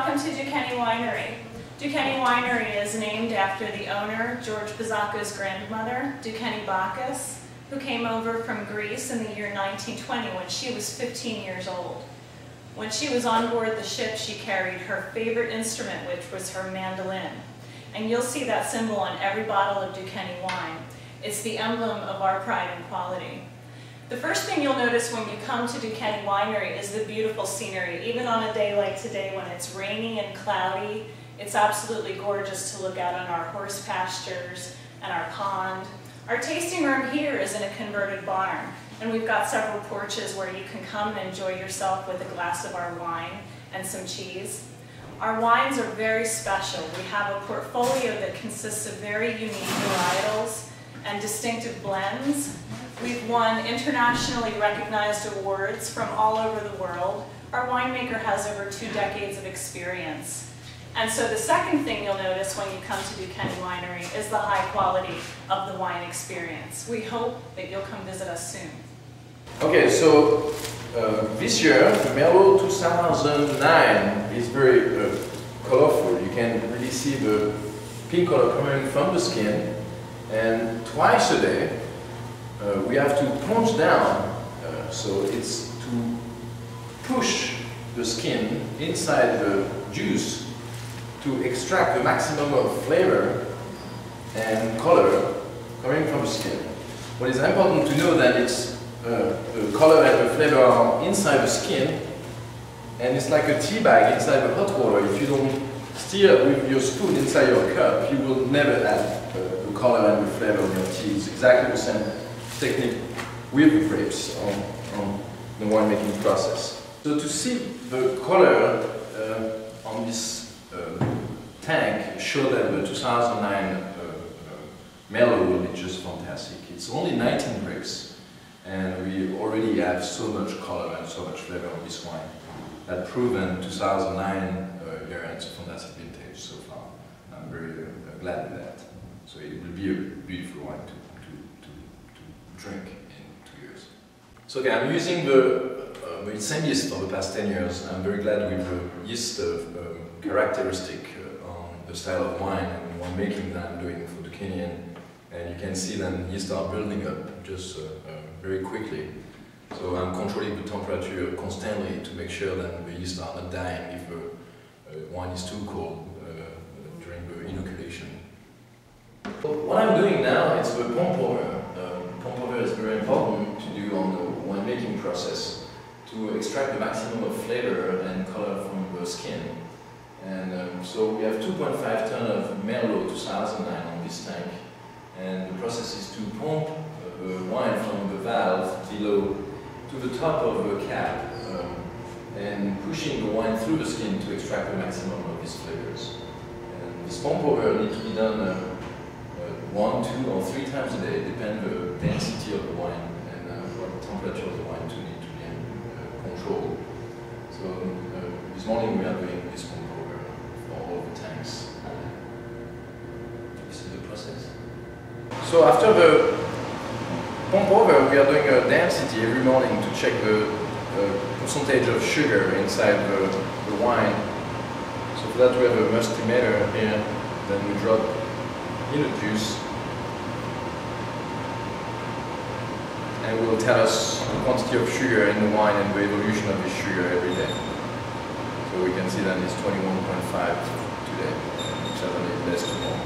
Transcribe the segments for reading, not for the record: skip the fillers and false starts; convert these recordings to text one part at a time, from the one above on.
welcome to Doukenie Winery. Doukenie Winery is named after the owner, George Bazzacco's grandmother, Doukenie Bacchus, who came over from Greece in the year 1920 when she was 15 years old. When she was on board the ship, she carried her favorite instrument, which was her mandolin. And you'll see that symbol on every bottle of Doukenie wine. It's the emblem of our pride and quality. The first thing you'll notice when you come to Doukenie Winery is the beautiful scenery. Even on a day like today when it's rainy and cloudy, it's absolutely gorgeous to look out on our horse pastures and our pond. Our tasting room here is in a converted barn, and we've got several porches where you can come and enjoy yourself with a glass of our wine and some cheese. Our wines are very special. We have a portfolio that consists of very unique varietals and distinctive blends. We've won internationally recognized awards from all over the world. Our winemaker has over 2 decades of experience. And so the second thing you'll notice when you come to Doukenie Winery is the high quality of the wine experience. We hope that you'll come visit us soon. Okay, so this year, the Merlot 2009 is very colorful. You can really see the pink color coming from the skin. And twice a day, we have to plunge down, so it's to push the skin inside the juice to extract the maximum of flavor and color coming from the skin. What is important to know that it's the color and the flavor are inside the skin, and it's like a tea bag inside the hot water. If you don't stir with your spoon inside your cup, you will never add the color and the flavor in your tea. It's exactly the same technique with the grapes on the winemaking process. So to see the color on this tank show that the 2009 Merlot will be just fantastic. It's only 19 grapes, and we already have so much color and so much flavor on this wine. That proven 2009 year, and it's a fantastic vintage so far. I'm very glad with that. So it will be a beautiful wine to drink in 2 years. So okay, I'm using the same yeast for the past 10 years. I'm very glad with the yeast characteristic on the style of wine and winemaking that I'm doing for Doukenie, and you can see then yeast are building up just very quickly. So I'm controlling the temperature constantly to make sure that the yeast are not dying if the wine is too cold during the inoculation. What I'm doing now is the pomp over. Pomp over is very important to do on the winemaking process to extract the maximum of flavor and color from the skin. And so we have 2.5 tons of Merlot 2009 on this tank, and the process is to pump the wine from the valve below to the top of the cap and pushing the wine through the skin to extract the maximum of these flavors. And this pomp over needs to be done 1, 2, or 3 times a day, depending on the density of the wine and what the temperature of the wine to need to be controlled. So this morning we are doing this pomp over for all the tanks. This is the process. So after the pomp over, we are doing a density every morning to check the percentage of sugar inside the wine. So for that we have a mustimeter here, then we drop in the juice, and it will tell us the quantity of sugar in the wine and the evolution of the sugar every day. So we can see that it's 21.5 today, certainly less tomorrow.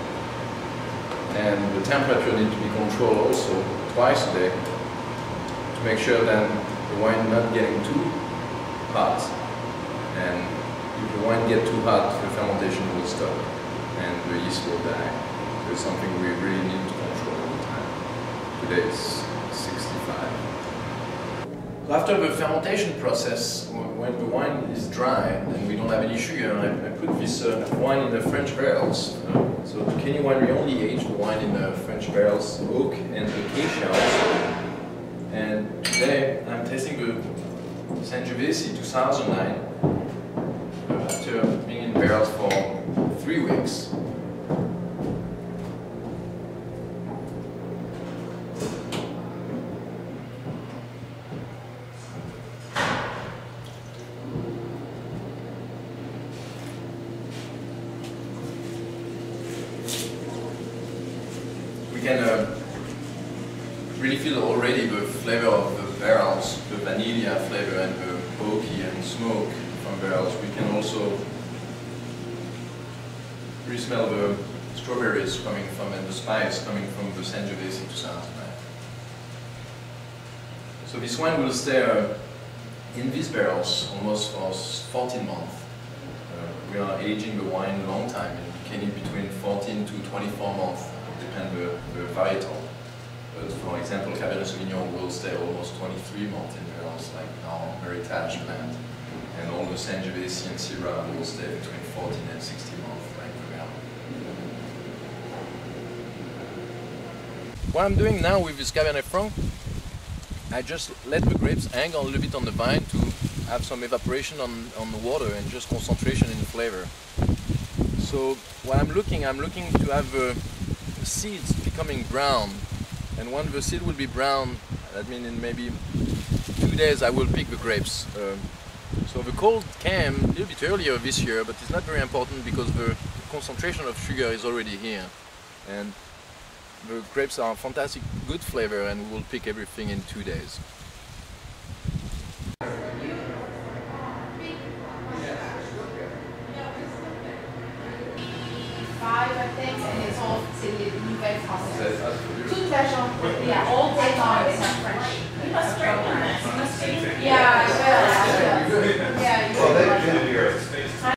And the temperature needs to be controlled also twice a day to make sure that the wine not getting too hot. And if the wine gets too hot, the fermentation will stop and the yeast will die. So it's something we really need to control all the time. Today it's 65. So after the fermentation process, when the wine is dry and we don't have any sugar, I put this wine in the French barrels. So Doukenie Winery only aged the wine in the French barrels, oak and acacia also. And today I'm tasting the Sangiovese 2009 after being in barrels for 3 weeks. can really feel already the flavor of the barrels, the vanilla flavor and the oaky and smoke from barrels. We can also really smell the strawberries coming from and the spice coming from the Sangiovese 2009. So this wine will stay in these barrels almost for 14 months. We are aging the wine a long time, in Doukenie between 14 to 24 months, depending on the varietal. But for example, Cabernet Sauvignon will stay almost 23 months in barrels, like our Heritage blend. And all the Sangiovese and Syrah will stay between 14 and 16 months, like the barrel. What I'm doing now with this Cabernet Franc, I just let the grapes hang a little bit on the vine to have some evaporation on the water and just concentration in the flavor. So what I'm looking to have the seeds becoming brown, and when the seed will be brown, that means in maybe 2 days I will pick the grapes. So the cold came a little bit earlier this year, but it's not very important because the concentration of sugar is already here. And the grapes are fantastic, good flavor, and we will pick everything in 2 days. Yeah, all day long is French. You must drink one. You must drink. Yeah, I will. Yeah, you will.